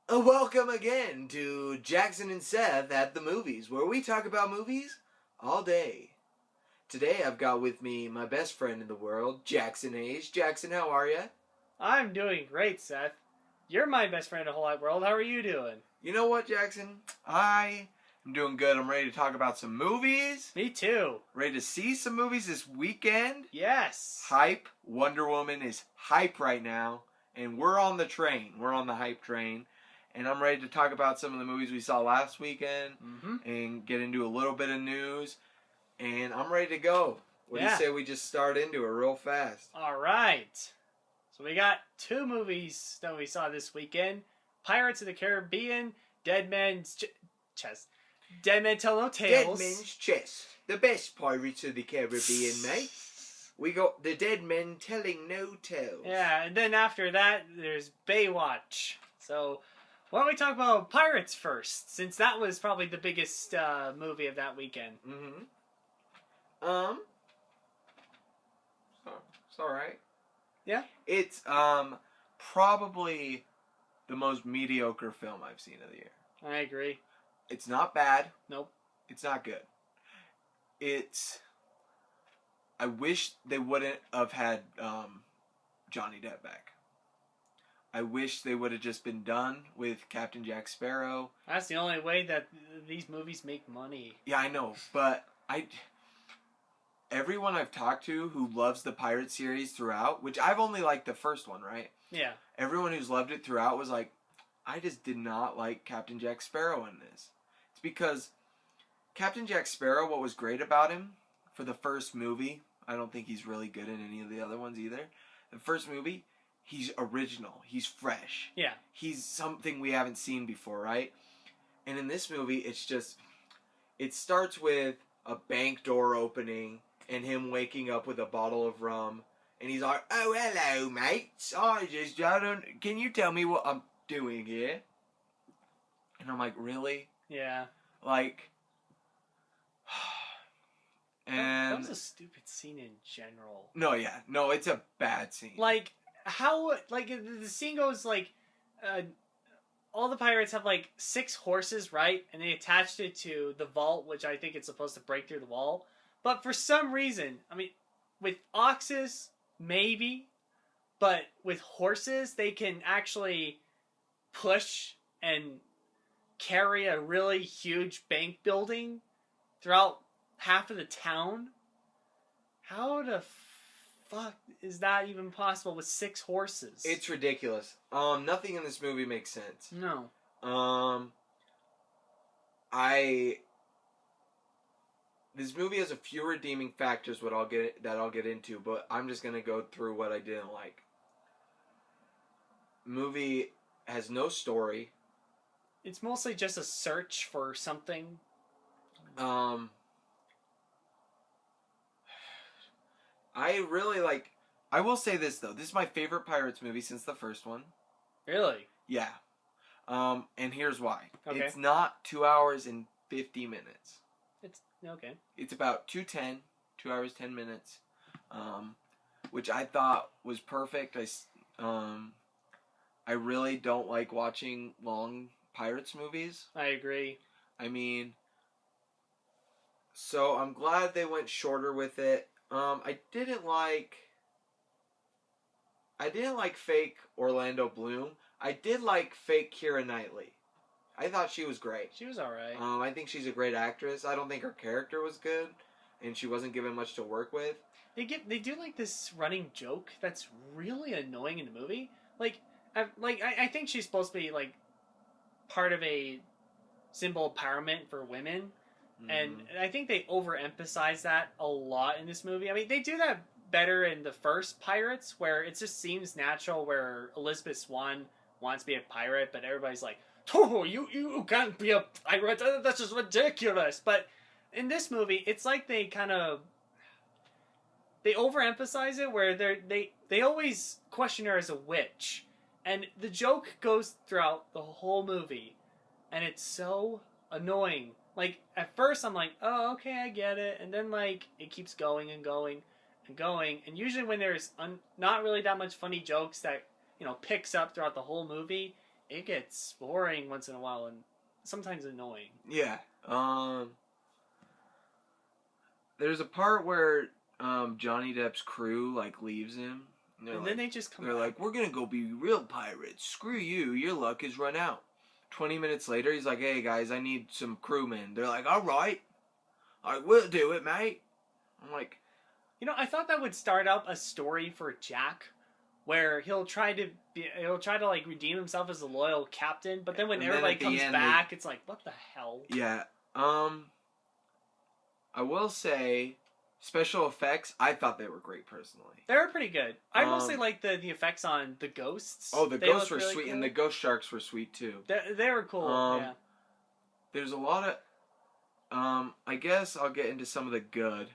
Welcome again to Jackson and Seth at the movies, where we talk about movies all day. Today I've got with me my best friend in the world, Jackson Hayes. Jackson, how are you? I'm doing great, Seth. You're my best friend in the whole wide world. How are you doing? You know what, Jackson? I am doing good. I'm ready to talk about some movies. Me too. Ready to see some movies this weekend. Yes. Hype. Wonder Woman is hype right now, and we're on the train. We're on the hype train. And I'm ready to talk about some of the movies we saw last weekend and get into a little bit of news. And I'm ready to go. What do you say we just start into it real fast? All right. So we got two movies that we saw this weekend. Pirates of the Caribbean, Dead Man's Chest. Dead Men Tell No Tales. Dead Man's Chest. The best Pirates of the Caribbean, mate. We got the Dead Men Telling No Tales. Yeah, and then after that, there's Baywatch. So why don't we talk about Pirates first, since that was probably the biggest movie of that weekend. It's alright. Yeah? It's probably the most mediocre film I've seen of the year. I agree. It's not bad. Nope. It's not good. I wish they wouldn't have had Johnny Depp back. I wish they would have just been done with Captain Jack Sparrow. That's the only way that these movies make money. Yeah, I know, but everyone I've talked to who loves the Pirate series throughout, which I've only liked the first one, right? Yeah. Everyone who's loved it throughout was like, I just did not like Captain Jack Sparrow in this. It's because Captain Jack Sparrow, what was great about him for the first movie, I don't think he's really good in any of the other ones either. The first movie, he's original. He's fresh. Yeah. He's something we haven't seen before, right? And in this movie, it starts with a bank door opening and him waking up with a bottle of rum. And he's like, oh, hello, mates. Can you tell me what I'm doing here? And I'm like, really? Yeah. Like, and that was a stupid scene in general. No, it's a bad scene. Like, the scene goes like, all the pirates have like 6 horses, right? And they attached it to the vault, which I think it's supposed to break through the wall. But for some reason, I mean, with oxes, maybe, but with horses, they can actually push and carry a really huge bank building throughout half of the town. How the fuck is that even possible with 6 horses? It's ridiculous. Nothing in this movie makes sense. No. This movie has a few redeeming factors that I'll get into, but I'm just gonna go through what I didn't like. Movie has no story. It's mostly just a search for something. I will say this though. This is my favorite Pirates movie since the first one. Really? Yeah. And here's why. Okay. It's not 2 hours and 50 minutes. It's okay. It's about 2 hours 10 minutes, which I thought was perfect. I really don't like watching long Pirates movies. I agree. I mean, so I'm glad they went shorter with it. I didn't like fake Orlando Bloom. I did like fake Keira Knightley. I thought she was great. She was alright. I think she's a great actress. I don't think her character was good, and she wasn't given much to work with. They do like this running joke that's really annoying in the movie. I think she's supposed to be like part of a symbol of empowerment for women, and I think they overemphasize that a lot in this movie. I mean, they do that better in the first Pirates, where it just seems natural, where Elizabeth Swann wants to be a pirate, but everybody's like, oh, you can't be a pirate. That's just ridiculous. But in this movie, it's like they overemphasize it, where they always question her as a witch, and the joke goes throughout the whole movie, and it's so annoying. Like, at first I'm like, oh, okay, I get it, and then like it keeps going and going and going, and usually when there's not really that much funny jokes that picks up throughout the whole movie, it gets boring once in a while and sometimes annoying. Yeah. There's a part where Johnny Depp's crew like leaves him. And then they just come They're back. like, we're gonna go be real pirates. Screw you. Your luck has run out. 20 minutes later, he's like, hey guys, I need some crewmen. They're like, all right, we'll do it, mate. I'm like, You know, I thought that would start up a story for Jack, where he'll try to like redeem himself as a loyal captain, but then when everybody comes back, it's like, what the hell? Yeah. I will say, special effects, I thought they were great personally. They were pretty good. I mostly like the effects on the ghosts. Oh, the ghosts were really sweet, cool. and the ghost sharks were sweet too. They were cool. Yeah. There's a lot of. I guess I'll get into some of the good.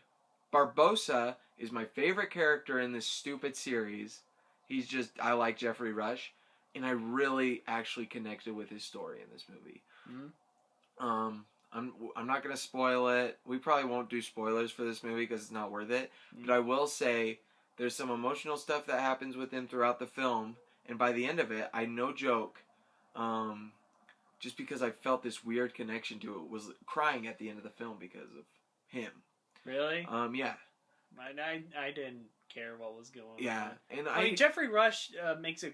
Barbossa is my favorite character in this stupid series. He's just, I like Jeffrey Rush, and I really actually connected with his story in this movie. Mm-hmm. I'm not gonna spoil it. We probably won't do spoilers for this movie because it's not worth it. Mm-hmm. But I will say there's some emotional stuff that happens with him throughout the film, and by the end of it, I no joke, just because I felt this weird connection to it, was crying at the end of the film because of him. Really? Yeah. I didn't care what was going on. Yeah, and I mean, Jeffrey Rush makes a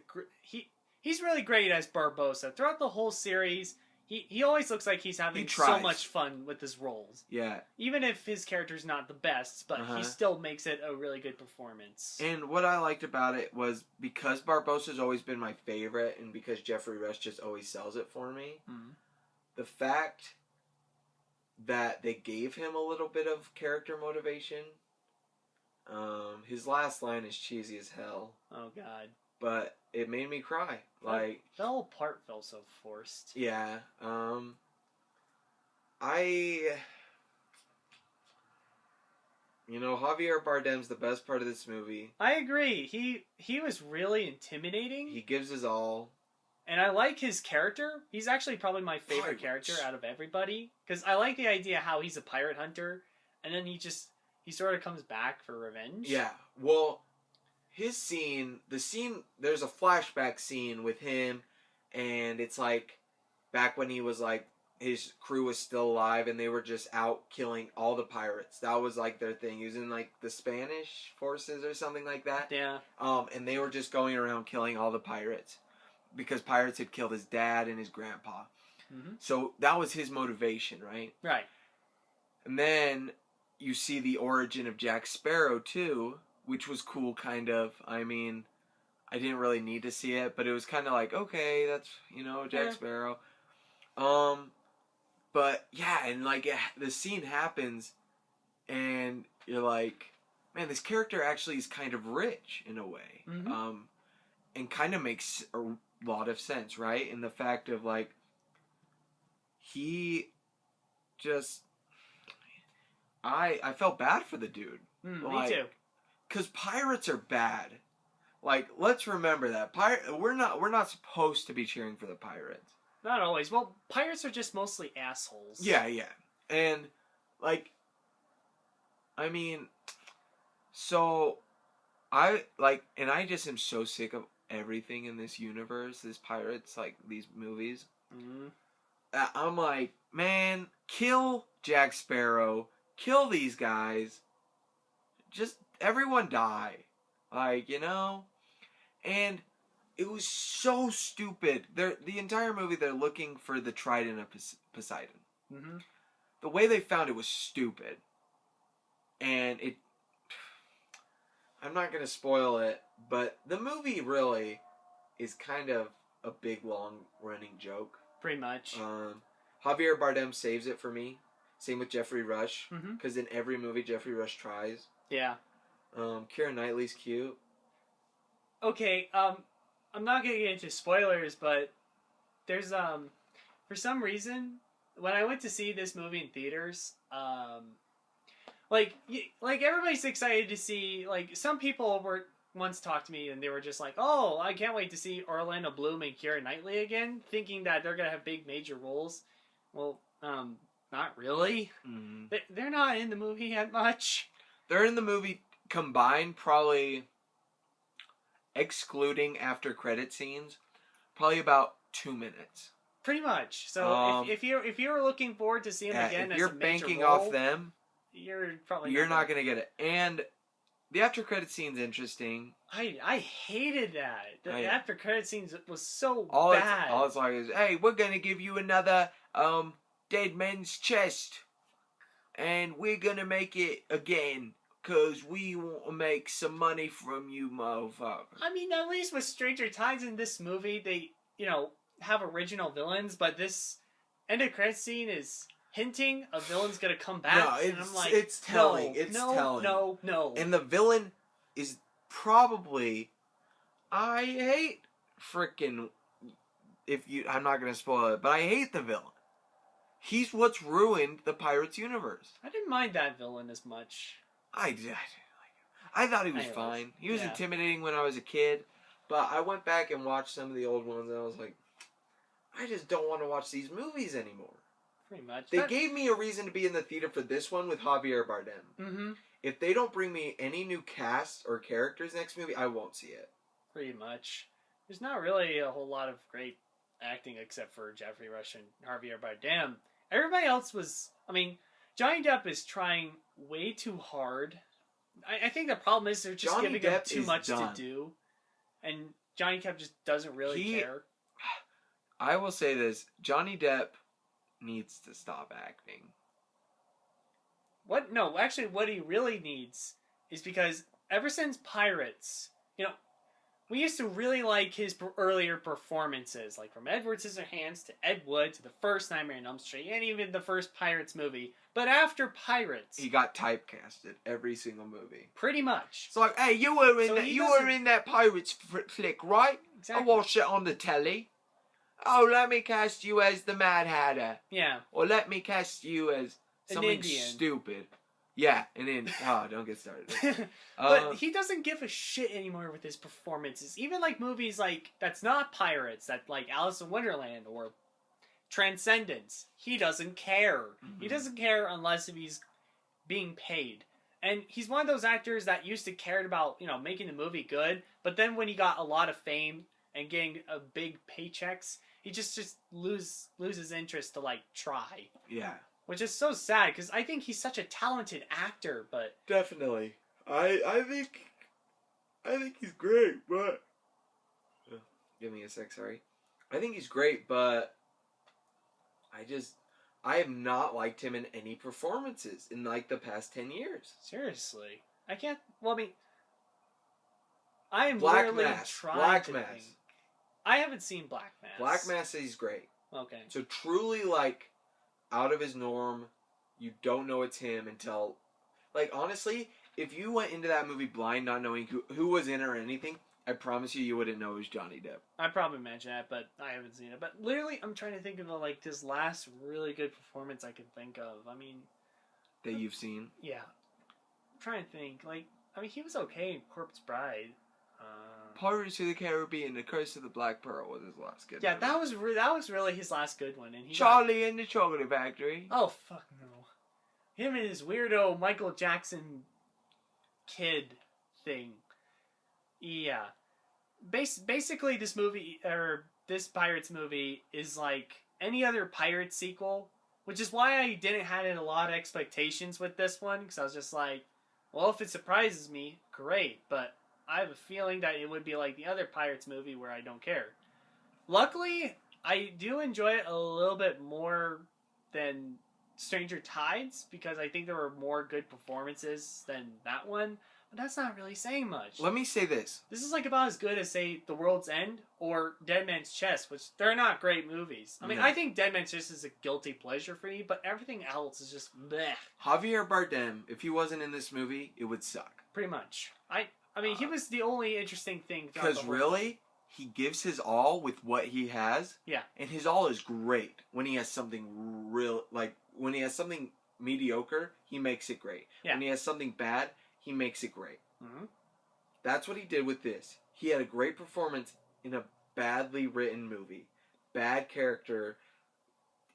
he's really great as Barbossa throughout the whole series. He always looks like he's having so much fun with his roles. Yeah. Even if his character's not the best, but he still makes it a really good performance. And what I liked about it was because Barbossa's always been my favorite, and because Jeffrey Rush just always sells it for me, the fact that they gave him a little bit of character motivation. His last line is cheesy as hell. Oh, God. But it made me cry. Like, the whole part felt so forced. Yeah. Javier Bardem's the best part of this movie. I agree. He was really intimidating. He gives his all. And I like his character. He's actually probably my favorite character out of everybody. Because I like the idea how he's a pirate hunter. And then he sort of comes back for revenge. Yeah. Well, his scene, there's a flashback scene with him. And it's like back when he was like, his crew was still alive and they were just out killing all the pirates. That was like their thing. He was in like the Spanish forces or something like that. Yeah. And they were just going around killing all the pirates because pirates had killed his dad and his grandpa. Mm-hmm. So that was his motivation, right? Right. And then you see the origin of Jack Sparrow too, which was cool kind of. I mean, I didn't really need to see it, but it was kind of like, okay, that's, Jack Sparrow. But yeah, and like the scene happens, and you're like, man, this character actually is kind of rich in a way, and kind of makes a lot of sense, right? In the fact of like, he just, I felt bad for the dude. Me too. Because pirates are bad. Like, let's remember that we're not supposed to be cheering for the pirates. Not always. Well, pirates are just mostly assholes. Yeah. And, like, I mean, so, I just am so sick of everything in this universe, this pirates, like, these movies. Mm-hmm. I'm like, man, kill Jack Sparrow, kill these guys, just, everyone die. Like, and it was so stupid. The entire movie, they're looking for the Trident of Poseidon. Mm-hmm. The way they found it was stupid. And I'm not going to spoil it, but the movie really is kind of a big, long-running joke. Pretty much. Javier Bardem saves it for me. Same with Jeffrey Rush. Mm-hmm. Because in every movie, Jeffrey Rush tries. Yeah. Keira Knightley's cute. Okay, I'm not gonna get into spoilers, but there's for some reason when I went to see this movie in theaters, like everybody's excited to see. Like some people once talked to me and they were just like, "Oh, I can't wait to see Orlando Bloom and Keira Knightley again," thinking that they're gonna have big major roles. Well, not really. Mm-hmm. They're not in the movie that much. They're in the movie combined, probably excluding after credit scenes, probably about 2 minutes. Pretty much. So if you're looking forward to seeing him again, if you're as a major banking role, off them, you're probably not gonna get it. And the after credit scene's interesting. I hated that. The after credit scenes was so bad. All it's like is, hey, we're gonna give you another dead man's chest, and we're gonna make it again. Because we want to make some money from you, motherfuckers. I mean, at least with Stranger Tides in this movie, they, have original villains, but this end of credit scene is hinting a villain's gonna come back. No, and I'm like, it's telling. No. And the villain is probably... I hate freaking... I'm not going to spoil it, but I hate the villain. He's what's ruined the Pirates universe. I didn't mind that villain as much. I didn't like him. I thought he was fine. He was intimidating when I was a kid, but I went back and watched some of the old ones, and I was like, I just don't want to watch these movies anymore. Pretty much. They gave me a reason to be in the theater for this one with Javier Bardem. Mm-hmm. If they don't bring me any new cast or characters next movie, I won't see it. Pretty much. There's not really a whole lot of great acting except for Jeffrey Rush and Javier Bardem. Everybody else was... I mean, Johnny Depp is trying way too hard. I think the problem is they're just giving him too much to do. And Johnny Depp just doesn't really care. I will say this. Johnny Depp needs to stop acting. What? No, actually what he really needs is because ever since Pirates, we used to really like his earlier performances, like from Edward Scissorhands to Ed Wood to the first Nightmare on Elm Street and even the first Pirates movie. But after Pirates, he got typecasted every single movie. Pretty much. So like, hey, you were in that Pirates flick, right? Exactly. I watched it on the telly. Oh, let me cast you as the Mad Hatter. Yeah. Or let me cast you as something stupid. Yeah, and then don't get started. But he doesn't give a shit anymore with his performances. Even like movies like that's not Pirates, that like Alice in Wonderland or Transcendence. He doesn't care. Mm-hmm. He doesn't care unless if he's being paid. And he's one of those actors that used to care about, making the movie good, but then when he got a lot of fame and getting a big paychecks, he just loses interest to like try. Yeah. Which is so sad, because I think he's such a talented actor, but... Definitely. I think he's great, but... Give me a sec, sorry. I think he's great, but... I have not liked him in any performances in, like, the past 10 years. Seriously. I can't... Well, I mean... I am Black literally Mass. trying Black to Mass. think. I haven't seen Black Mass. Black Mass is great. Okay. So truly, like... out of his norm, you don't know it's him until, like, honestly, if you went into that movie blind, not knowing who was in it or anything, I promise you wouldn't know it was Johnny Depp. I'd probably mention that, but I haven't seen it. But literally, I'm trying to think of this last really good performance I can think of. I mean, that you've seen? Yeah, I'm trying to think. He was okay in Corpse Bride. Pirates of the Caribbean: The Curse of the Black Pearl was his last good. Yeah, movie. that was really his last good one. And Charlie and the Chocolate Factory. Oh fuck no! Him and his weirdo Michael Jackson kid thing. Yeah, basically this movie or this Pirates movie is like any other Pirates sequel, which is why I didn't have a lot of expectations with this one, because I was just like, well, if it surprises me, great, but I have a feeling that it would be like the other Pirates movie where I don't care. Luckily, I do enjoy it a little bit more than Stranger Tides, because I think there were more good performances than that one, but that's not really saying much. Let me say this. This is like about as good as, say, The World's End or Dead Man's Chest, which they're not great movies. I mean, I think Dead Man's Chest is a guilty pleasure for me, but everything else is just bleh. Javier Bardem, if he wasn't in this movie, it would suck. Pretty much. I mean, he was the only interesting thing. Because really, he gives his all with what he has. Yeah. And his all is great. When he has something when he has something mediocre, he makes it great. Yeah. When he has something bad, he makes it great. Mm-hmm. That's what he did with this. He had a great performance in a badly written movie. Bad character.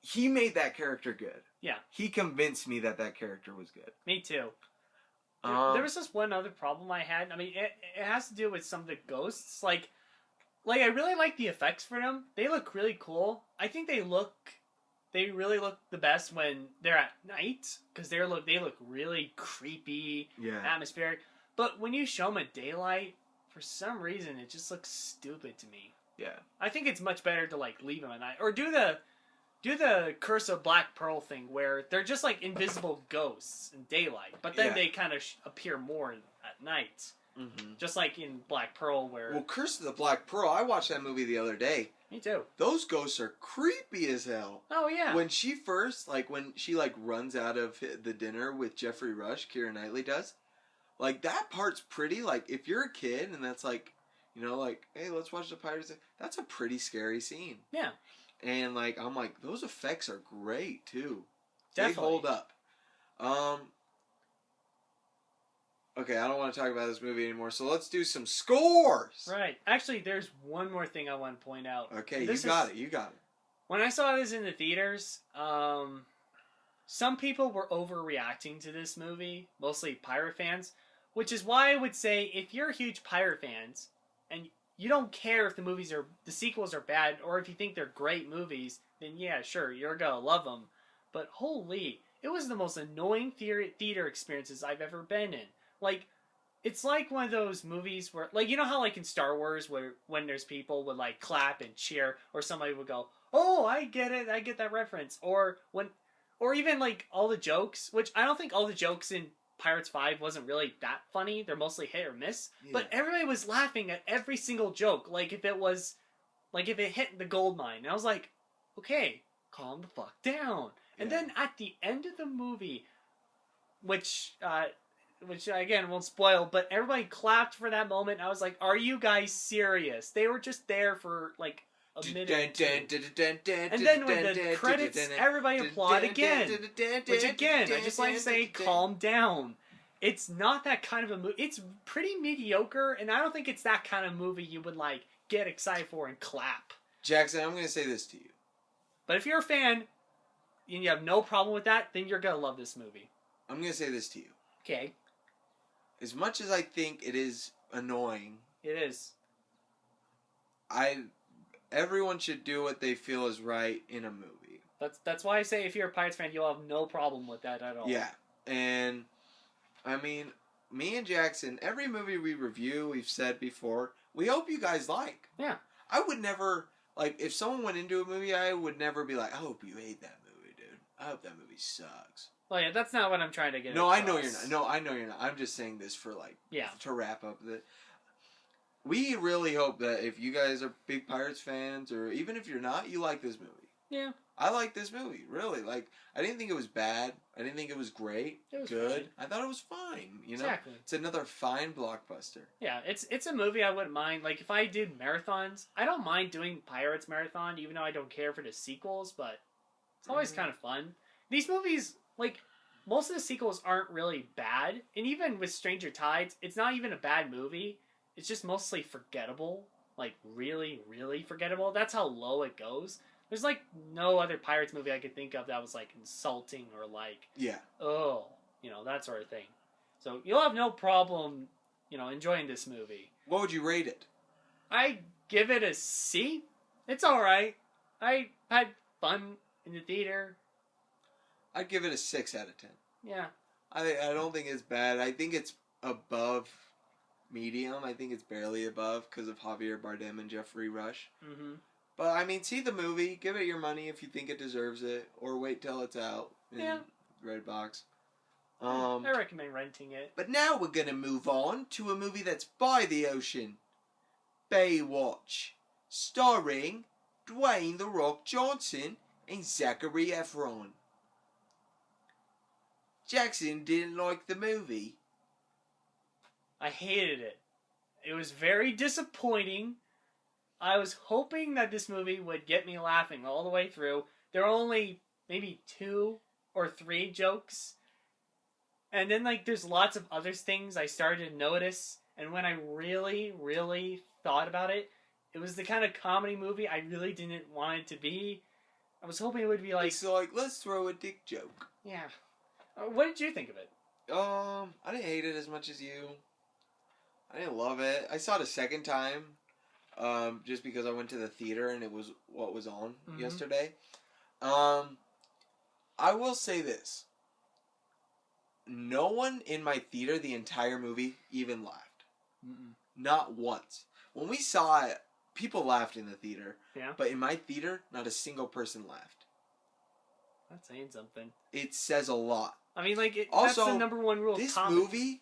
He made that character good. Yeah. He convinced me that character was good. Me too. There was just one other problem I had. I mean, it has to do with some of the ghosts. Like, like, I really like the effects for them. They look really cool. I think they really look the best when they're at night because they look really creepy, atmospheric. But when you show them at daylight, for some reason, it just looks stupid to me. Yeah. I think it's much better to like leave them at night or do the Curse of Black Pearl thing where they're just like invisible ghosts in daylight, but then they kind of appear more at night. Mm-hmm. Just like in Black Pearl where... Well, Curse of the Black Pearl, I watched that movie the other day. Me too. Those ghosts are creepy as hell. Oh, yeah. When she runs out of the dinner with Jeffrey Rush, Keira Knightley does, like, that part's pretty, like, if you're a kid and that's like, you know, like, hey, let's watch the Pirates, that's a pretty scary scene. Yeah. And, like, I'm like, those effects are great, too. Definitely. They hold up. Okay, I don't want to talk about this movie anymore, so let's do some scores! Right. Actually, there's one more thing I want to point out. Okay, you got it. When I saw this in the theaters, some people were overreacting to this movie, mostly pirate fans, which is why I would say if you're huge pirate fans, and you don't care if the sequels are bad, or if you think they're great movies, then yeah, sure, you're gonna love them. But holy, it was the most annoying theater experiences I've ever been in. Like, it's like one of those movies where, like, you know how, like, in Star Wars, where when there's people would, like, clap and cheer, or somebody would go, oh, I get it, I get that reference. Or even, like, all the jokes, which I don't think all the jokes in Pirates 5 wasn't really that funny. They're mostly hit or miss. Yeah. But everybody was laughing at every single joke, like if it hit the gold mine. And I was like, okay, calm the fuck down. Yeah. And then at the end of the movie, which again won't spoil, but everybody clapped for that moment. I was like, are you guys serious? They were just there for like a minute. And then when the credits, everybody applaud again. Which again, I just like to say, calm down. It's not that kind of a movie. It's pretty mediocre, and I don't think it's that kind of movie you would like get excited for and clap. Jackson, I'm going to say this to you. But if you're a fan and you have no problem with that, then you're going to love this movie. I'm going to say this to you. Okay. As much as I think it is annoying. It is. Everyone should do what they feel is right in a movie. That's why I say if you're a Pirates fan, you'll have no problem with that at all. Yeah. And, I mean, me and Jackson, every movie we review, we've said before, we hope you guys like. Yeah. I would never, like, if someone went into a movie, I would never be like, I hope you hate that movie, dude. I hope that movie sucks. Well, yeah, that's not what I'm trying to get No, across. I know you're not. No, I know you're not. I'm just saying this for, like, to wrap up the... We really hope that if you guys are big Pirates fans, or even if you're not, you like this movie. Yeah. I like this movie, really. Like, I didn't think it was bad. I didn't think it was great. It was good. Fine. I thought it was fine, you know? Exactly. It's another fine blockbuster. Yeah, it's a movie I wouldn't mind. Like, if I did marathons, I don't mind doing Pirates Marathon, even though I don't care for the sequels, but it's always kind of fun. These movies, like, most of the sequels aren't really bad, and even with Stranger Tides, it's not even a bad movie. It's just mostly forgettable. Like, really, really forgettable. That's how low it goes. There's, like, no other Pirates movie I could think of that was, like, insulting or, like... Yeah. Oh, you know, that sort of thing. So, you'll have no problem, you know, enjoying this movie. What would you rate it? I give it a C. It's alright. I had fun in the theater. I'd give it a 6 out of 10. Yeah. I don't think it's bad. I think it's above... medium. I think it's barely above because of Javier Bardem and Jeffrey Rush. Mm-hmm. But, I mean, see the movie. Give it your money if you think it deserves it. Or wait till it's out in Redbox. I recommend renting it. But now we're going to move on to a movie that's by the ocean. Baywatch. Starring Dwayne "The Rock" Johnson and Zachary Efron. Jackson didn't like the movie. I hated it. It was very disappointing. I was hoping that this movie would get me laughing all the way through. There were only maybe 2 or 3 jokes. And then, like, there's lots of other things I started to notice. And when I really, really thought about it, it was the kind of comedy movie I really didn't want it to be. I was hoping it would be like... It's like, let's throw a dick joke. Yeah. What did you think of it? I didn't hate it as much as you. I didn't love it. I saw it a second time. just because I went to the theater and it was what was on Mhm. yesterday. I will say this. No one in my theater the entire movie even laughed. Mm-mm. Not once. When we saw it, people laughed in the theater. Yeah. But in my theater, not a single person laughed. That's saying something. It says a lot. I mean, like, Also, that's the number one rule of this comedy. movie,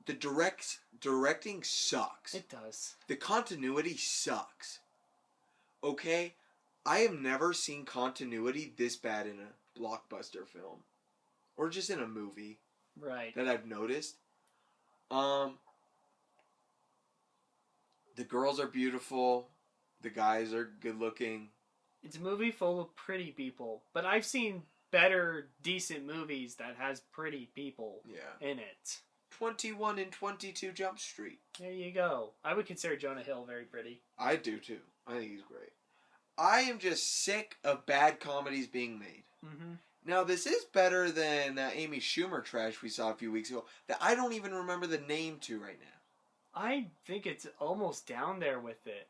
the directing sucks. It does. The continuity sucks. Okay? I have never seen continuity this bad in a blockbuster film. Or just in a movie. Right. That I've noticed. The girls are beautiful. The guys are good looking. It's a movie full of pretty people. But I've seen better, decent movies that has pretty people in it. 21 and 22 Jump Street. There you go. I would consider Jonah Hill very pretty. I do too. I think he's great. I am just sick of bad comedies being made. Mm-hmm. Now, this is better than that Amy Schumer trash we saw a few weeks ago that I don't even remember the name to right now. I think it's almost down there with it.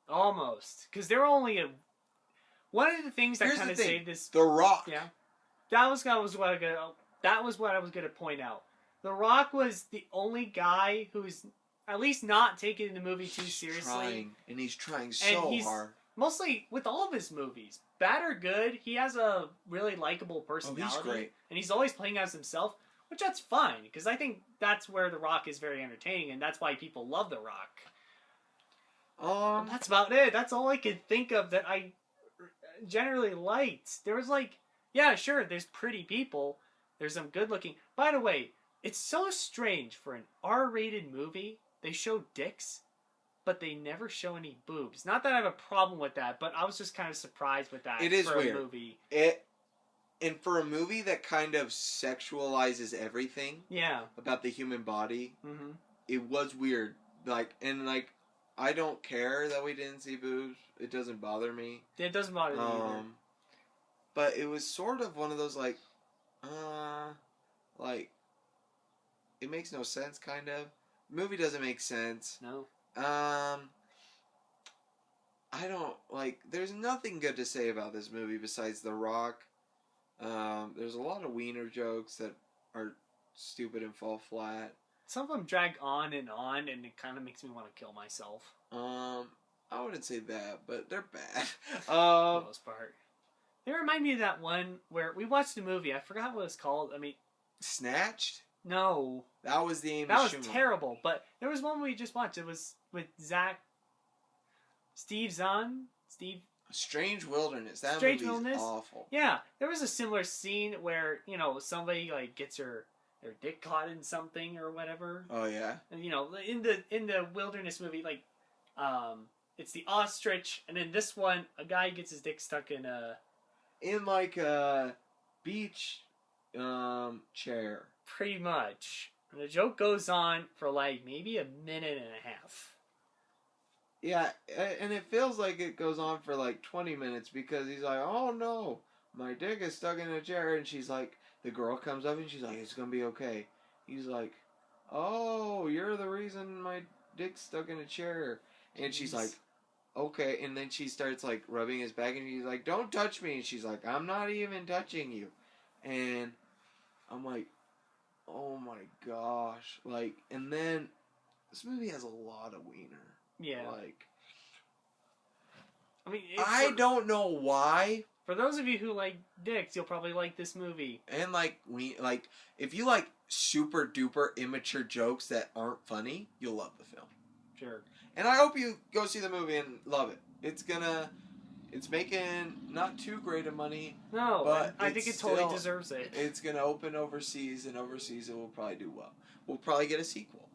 Almost. Because they're only a... One of the things that kind of saved this... The Rock. Yeah. That was what I was going to point out. The Rock was the only guy who's at least not taking the movie too seriously. He's trying so hard. Mostly with all of his movies. Bad or good, he has a really likable personality. Oh, he's great. And he's always playing as himself, which that's fine. Because I think that's where The Rock is very entertaining, and that's why people love The Rock. And that's about it. That's all I could think of that I generally liked. There was like, yeah, sure, there's pretty people. There's some good looking. By the way, it's so strange for an R-rated movie. They show dicks, but they never show any boobs. Not that I have a problem with that, but I was just kind of surprised with that. It is for weird. A movie. And for a movie that kind of sexualizes everything about the human body, it was weird. I don't care that we didn't see boobs. It doesn't bother me. It doesn't bother me either. But it was sort of one of those it makes no sense, kind of. The movie doesn't make sense. No. I don't, there's nothing good to say about this movie besides The Rock. There's a lot of wiener jokes that are stupid and fall flat. Some of them drag on, and it kind of makes me want to kill myself. I wouldn't say that, but they're bad. For the most part. They remind me of that one where we watched a movie. I forgot what it's called. I mean... Snatched? No. That was the Amy That Schumer. was terrible, but there was one we just watched. It was with Steve Zahn? Strange Wilderness. That Strange movie's Wilderness? awful. Yeah, there was a similar scene where, somebody, gets their dick caught in something or whatever. Oh, yeah? And, in the Wilderness movie, it's the ostrich, and then this one, a guy gets his dick stuck in a... In, a beach chair. Pretty much. And the joke goes on for, maybe a minute and a half. Yeah, and it feels like it goes on for 20 minutes because he's like, oh no, my dick is stuck in a chair. And she's like, the girl comes up and she's like, it's going to be okay. He's like, oh, you're the reason my dick's stuck in a chair. And she's like, okay. And then she starts rubbing his back and he's like, don't touch me. And she's like, I'm not even touching you. And I'm like, oh my gosh. And then this movie has a lot of wiener. Yeah. I mean, I don't know why. For those of you who like dicks, you'll probably like this movie. And if you like super duper immature jokes that aren't funny, you'll love the film. Sure. And I hope you go see the movie and love it. It's making not too great of money. No, but I think it totally deserves it. It's gonna open overseas, and overseas it will probably do well. We'll probably get a sequel.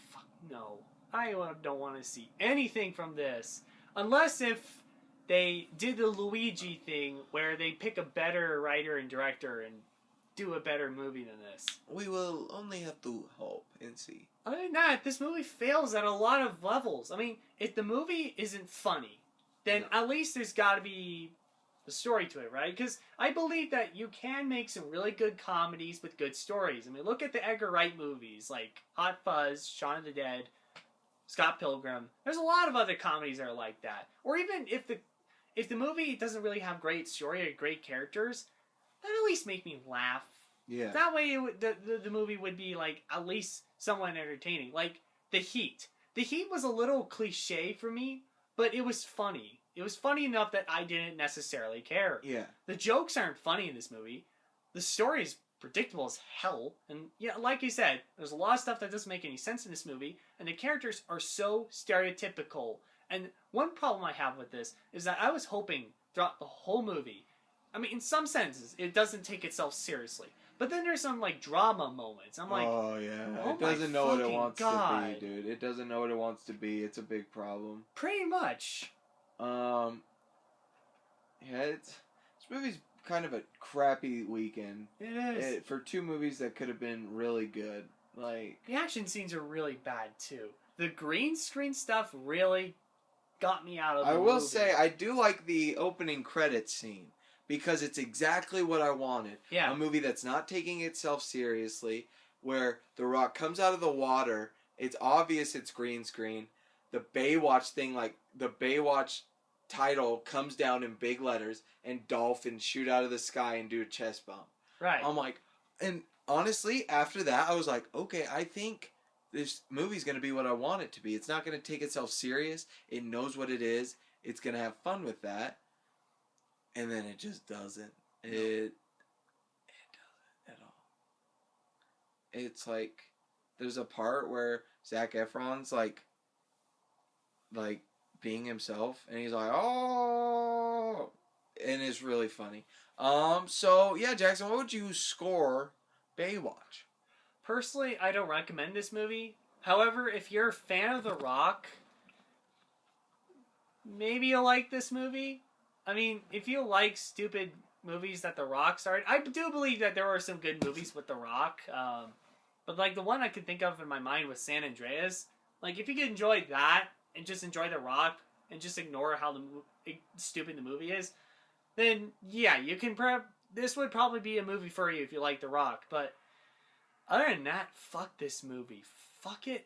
Fuck no. I don't want to see anything from this. Unless if they did the Luigi thing where they pick a better writer and director and do a better movie than this. We will only have to hope and see. Other than that, this movie fails at a lot of levels. I mean, if the movie isn't funny, then at least there's got to be a story to it, right? Because I believe that you can make some really good comedies with good stories. I mean, look at the Edgar Wright movies, like Hot Fuzz, Shaun of the Dead, Scott Pilgrim. There's a lot of other comedies that are like that. Or even if the movie doesn't really have great story or great characters, that at least make me laugh. Yeah. That way, the movie would be like at least somewhat entertaining. Like The Heat. The Heat was a little cliche for me, but it was funny. It was funny enough that I didn't necessarily care. Yeah. The jokes aren't funny in this movie. The story is predictable as hell. And yeah, like you said, there's a lot of stuff that doesn't make any sense in this movie. And the characters are so stereotypical. And one problem I have with this is that I was hoping throughout the whole movie, I mean, in some senses, it doesn't take itself seriously. But then there's some, like, drama moments. I'm like, oh, yeah. Oh it doesn't know what it wants God. to be, dude. It doesn't know what it wants to be. It's a big problem. Pretty much. Yeah, this movie's kind of a crappy weekend. It is. For two movies that could have been really good. Like, the action scenes are really bad, too. The green screen stuff really got me out of the movie. I will say, I do like the opening credits scene. Because it's exactly what I wanted. Yeah. A movie that's not taking itself seriously, where The Rock comes out of the water, it's obvious it's green screen. The Baywatch thing, like, the Baywatch title comes down in big letters, and dolphins shoot out of the sky and do a chest bump. Right. I'm like, and honestly, after that, I was like, okay, I think this movie's going to be what I want it to be. It's not going to take itself serious. It knows what it is. It's going to have fun with that. And then it just doesn't. It doesn't at all. It's like, there's a part where Zac Efron's like being himself, and he's like, oh, and it's really funny. So yeah, Jackson, what would you score Baywatch? Personally, I don't recommend this movie. However, if you're a fan of The Rock, maybe you'll like this movie. I mean, if you like stupid movies that The Rock starred, I do believe that there are some good movies with The Rock. But like the one I could think of in my mind was San Andreas. Like if you could enjoy that and just enjoy The Rock and just ignore how stupid the movie is, then yeah, you can this would probably be a movie for you if you like The Rock. But other than that, fuck this movie. Fuck it.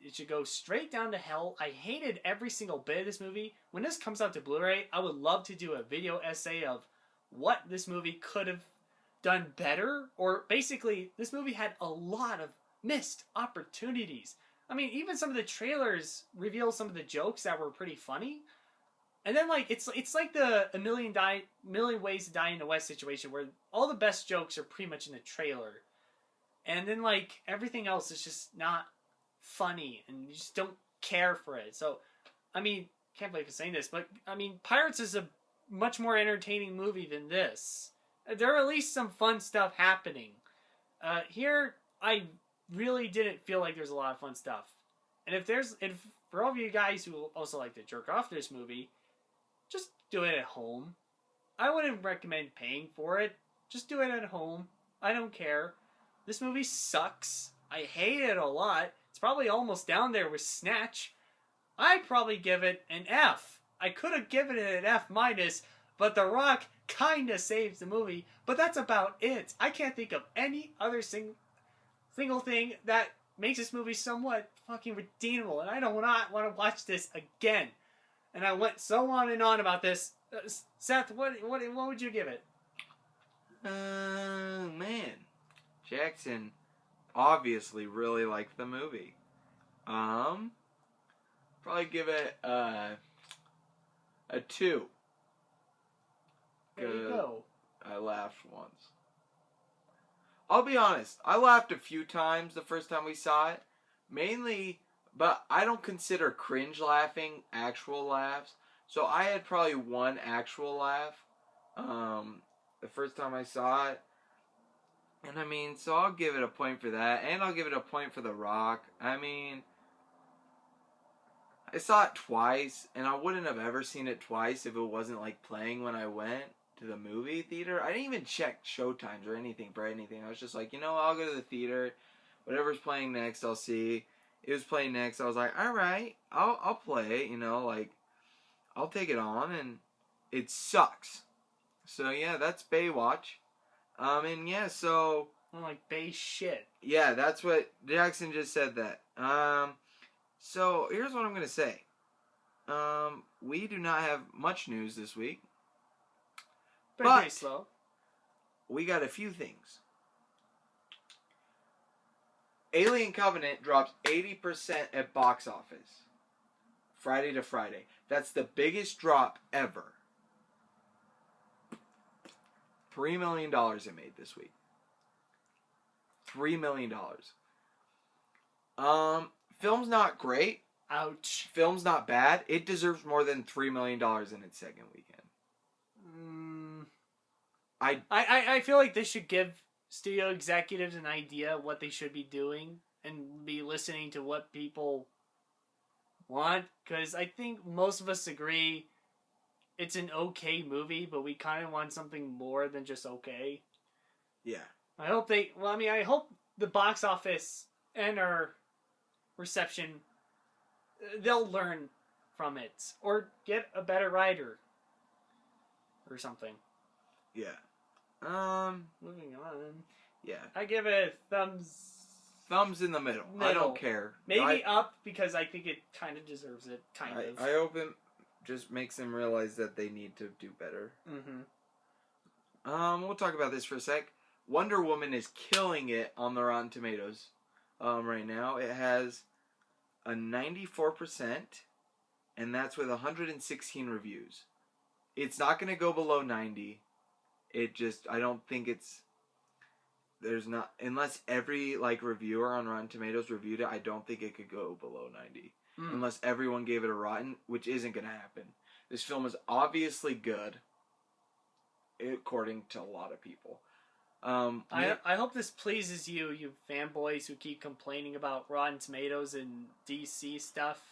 It should go straight down to hell. I hated every single bit of this movie. When this comes out to Blu-ray, I would love to do a video essay of what this movie could have done better. Or basically, this movie had a lot of missed opportunities. I mean, even some of the trailers reveal some of the jokes that were pretty funny. And then, like, it's like the A Million Ways to Die in the West situation where all the best jokes are pretty much in the trailer. And then, like, everything else is just not funny, and you just don't care for it. So, I mean, can't believe I'm saying this, but, I mean, Pirates is a much more entertaining movie than this. There are at least some fun stuff happening. Here, I really didn't feel like there's a lot of fun stuff. And for all of you guys who also like to jerk off this movie, just do it at home. I wouldn't recommend paying for it. Just do it at home. I don't care. This movie sucks. I hate it a lot. It's probably almost down there with Snatch. I'd probably give it an F. I could have given it an F-, but The Rock kinda saves the movie. But that's about it. I can't think of any other single thing that makes this movie somewhat fucking redeemable. And I don't not want to watch this again. And I went so on and on about this. Seth, what would you give it? Man. Jackson obviously really liked the movie. Probably give it a 2. There you go. I laughed once. I'll be honest, I laughed a few times the first time we saw it. Mainly, but I don't consider cringe laughing actual laughs. So I had probably one actual laugh the first time I saw it. And I mean, so I'll give it a point for that. And I'll give it a point for The Rock. I mean, I saw it twice. And I wouldn't have ever seen it twice if it wasn't like playing when I went to the movie theater. I didn't even check showtimes or anything for anything. I was just like, I'll go to the theater. Whatever's playing next, I'll see. It was playing next. I was like, alright, I'll play. Like, I'll take it on. And it sucks. So yeah, that's Baywatch. And yeah, so... I'm like, Bay shit. Yeah, that's what... Jackson just said that. So here's what I'm gonna say. We do not have much news this week, Been pretty slow. we got a few things. Alien Covenant dropped 80% at box office. Friday to Friday. That's the biggest drop ever. $3 million it made this week. $3 million. Film's not great. Ouch. Film's not bad. It deserves more than $3 million in its second weekend. I feel like they should give studio executives an idea of what they should be doing and be listening to what people want, because I think most of us agree it's an okay movie, but we kind of want something more than just okay. Yeah. I hope I hope the box office and our reception, they'll learn from it or get a better writer or something. Yeah. Moving on. Yeah. I give it Thumbs in the middle. I don't care. Maybe up because I think it kind of deserves it. I hope it just makes them realize that they need to do better. Mm-hmm. We'll talk about this for a sec. Wonder Woman is killing it on the Rotten Tomatoes. Right now it has a 94%, and that's with 116 reviews. It's not going to go below 90. I don't think unless every reviewer on Rotten Tomatoes reviewed it, I don't think it could go below 90. Unless everyone gave it a rotten, which isn't going to happen. This film is obviously good, according to a lot of people. I hope this pleases you fanboys who keep complaining about Rotten Tomatoes and DC stuff.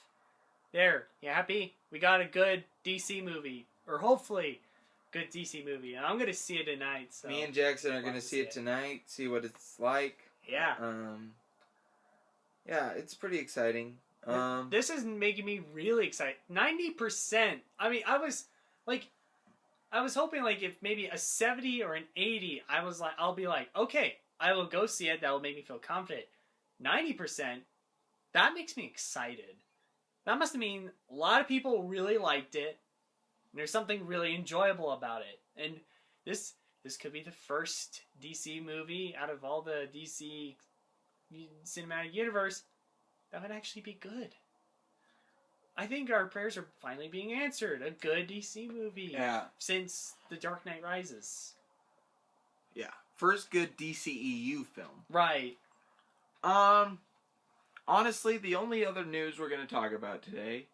There, you happy? We got a good DC movie. Or hopefully good DC movie. And I'm going to see it tonight. So me and Jackson are going to see it tonight, see what it's like. Yeah. Yeah, it's pretty exciting. This is making me really excited. 90%. I mean, I was hoping if maybe a 70 or an 80, I'll be like, okay, I will go see it. That will make me feel confident. 90%, that makes me excited. That must mean a lot of people really liked it. And there's something really enjoyable about it. And this could be the first DC movie out of all the DC cinematic universe that would actually be good. I think our prayers are finally being answered. A good DC movie. Yeah. Since The Dark Knight Rises. Yeah. First good DCEU film. Right. Honestly, the only other news we're going to talk about today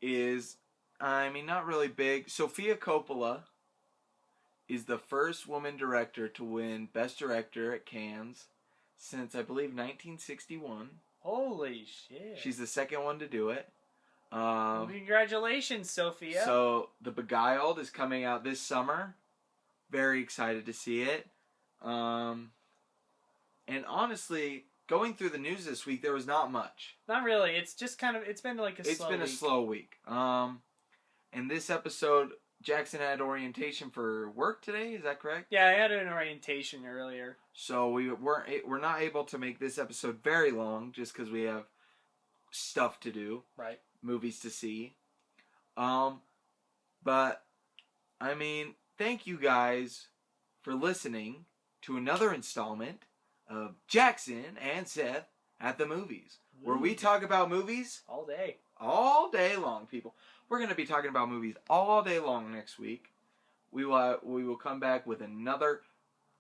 is, not really big. Sofia Coppola is the first woman director to win Best Director at Cannes since, I believe, 1961. Holy shit. She's the second one to do it. Congratulations, Sophia. So, The Beguiled is coming out this summer. Very excited to see it. And honestly, going through the news this week, there was not much. Not really. It's just it's been a slow week. And this episode, Jackson had orientation for work today, is that correct? Yeah, I had an orientation earlier. So we're not able to make this episode very long just because we have stuff to do. Right. Movies to see. But thank you guys for listening to another installment of Jackson and Seth at the Movies, where we talk about movies all day long, people. We're going to be talking about movies all day long next week. We will come back with another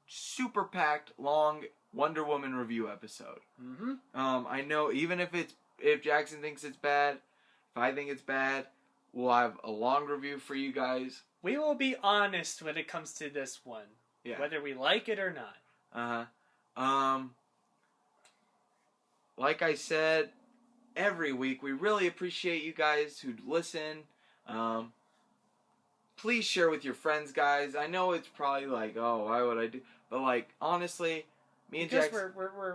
super packed long Wonder Woman review episode. Mm-hmm. I know even if Jackson thinks it's bad, if I think it's bad, we'll have a long review for you guys. We will be honest when it comes to this one. Yeah. Whether we like it or not. Like I said, every week, we really appreciate you guys who listen. Please share with your friends, guys. I know it's probably why would I do? But honestly, me and Jackson,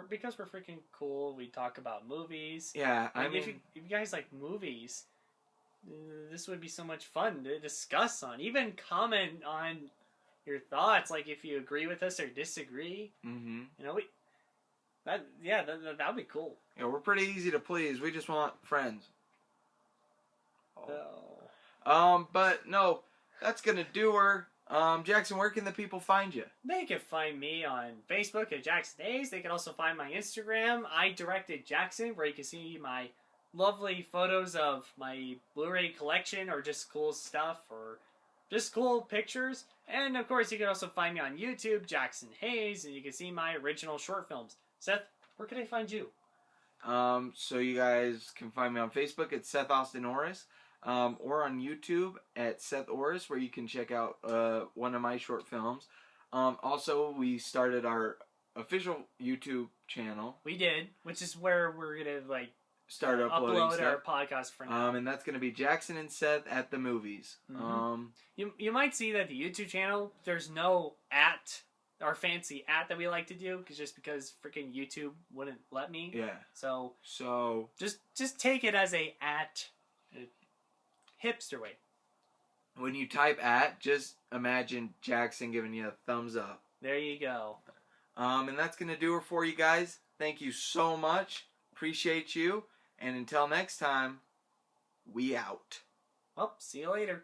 because we're freaking cool. We talk about movies. Yeah, if you guys like movies, this would be so much fun to discuss on. Even comment on your thoughts, if you agree with us or disagree. Mm-hmm. That would be cool. Yeah, we're pretty easy to please. We just want friends. But no, that's gonna do her. Jackson, where can the people find you? They can find me on Facebook at Jackson Hayes. They can also find my Instagram, I Directed Jackson, where you can see my lovely photos of my Blu-ray collection or just cool stuff or just cool pictures. And of course, you can also find me on YouTube, Jackson Hayes, and you can see my original short films. Seth, where can I find you? So you guys can find me on Facebook at Seth Austin Orris. Or on YouTube at Seth Orris, where you can check out one of my short films. Also, we started our official YouTube channel. We did, which is where we're gonna start upload our podcast for now. And that's gonna be Jackson and Seth at the movies. Mm-hmm. You might see that the YouTube channel, there's no our fancy that we like to do, because freaking YouTube wouldn't let me. Yeah. So just take it as a hipster way. When you type just imagine Jackson giving you a thumbs up. There you go. And that's going to do it for you guys. Thank you so much. Appreciate you. And until next time, we out. Well, see you later.